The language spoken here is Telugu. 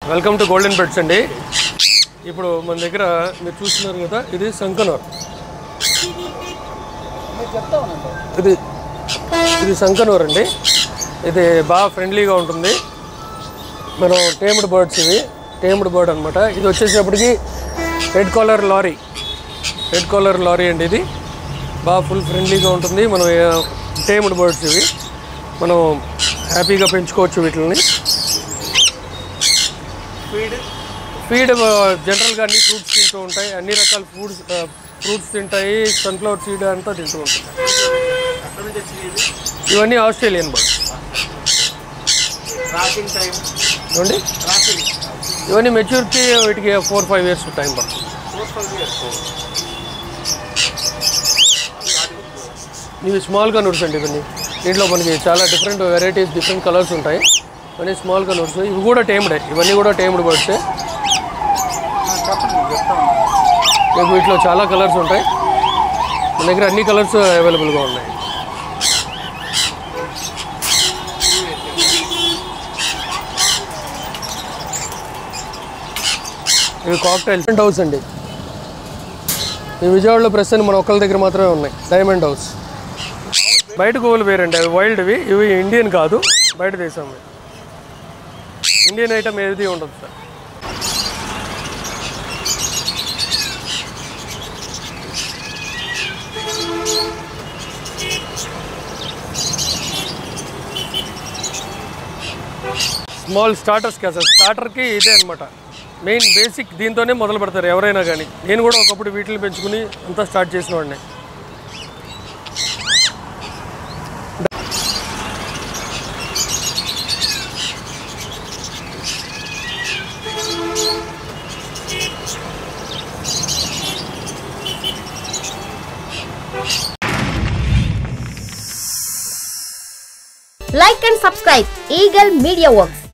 వెల్కమ్ టు గోల్డెన్ బెడ్స్ అండి. ఇప్పుడు మన దగ్గర మీరు చూస్తున్నారు కదా, ఇది సంకనూర్. ఇది సంకనూర్ అండి. ఇది బాగా ఫ్రెండ్లీగా ఉంటుంది. మనం టేమ్డ్ బర్డ్స్, ఇవి టేమ్డ్ బర్డ్ అనమాట. ఇది వచ్చేసేపటికి రెడ్ కాలర్ లారీ అండి. ఇది బాగా ఫుల్ ఫ్రెండ్లీగా ఉంటుంది. మనం టేమ్డ్ బర్డ్స్ ఇవి మనం హ్యాపీగా పెంచుకోవచ్చు వీటిని. ఫీడ్ జనరల్గా అన్ని ఫ్రూట్స్ తింటూ ఉంటాయి, అన్ని రకాల ఫ్రూట్స్ తింటాయి, సన్ఫ్లవర్ సీడ్ అంతా తింటూ ఉంటాయి. ఇవన్నీ ఆస్ట్రేలియన్ బర్డ్స్ చూడండి. ఇవన్నీ మెచ్యూరిటీ వీటికి 4-5 years టైం పడుతుంది. ఇవి స్మాల్ కనూర్స్ అండి. ఇవన్నీ దీంట్లో మనకి చాలా డిఫరెంట్ వెరైటీస్, డిఫరెంట్ కలర్స్ ఉంటాయి. ఇవన్నీ స్మాల్ కనూర్స్. ఇవి కూడా టేమ్డే, ఇవన్నీ కూడా టేమ్డ్ బర్డ్సే. వీటిలో చాలా కలర్స్ ఉంటాయి. మన దగ్గర అన్ని కలర్స్ అవైలబుల్గా ఉన్నాయి. ఇవి కాక్టైల్స్ హౌస్ అండి. ఈ విజయవాడలో ప్రస్తుతం మన ఒక్కరి దగ్గర మాత్రమే ఉన్నాయి. Diamond house. బయట గోవులు వేరండి, అవి వైల్డ్వి. ఇవి ఇండియన్ కాదు, బయట దేశం. ఇండియన్ ఐటమ్ ఏది ఉండదు సార్. స్మాల్ స్టార్టర్స్ కదా సార్. స్టార్టర్కి ఇదే అనమాట మెయిన్ బేసిక్. దీంతోనే మొదలు పెడతారు ఎవరైనా కానీ. నేను కూడా ఒకప్పుడు వీటిని పెంచుకుని అంతా స్టార్ట్ చేసిన వాడిని. Like and subscribe Eagle Media Works.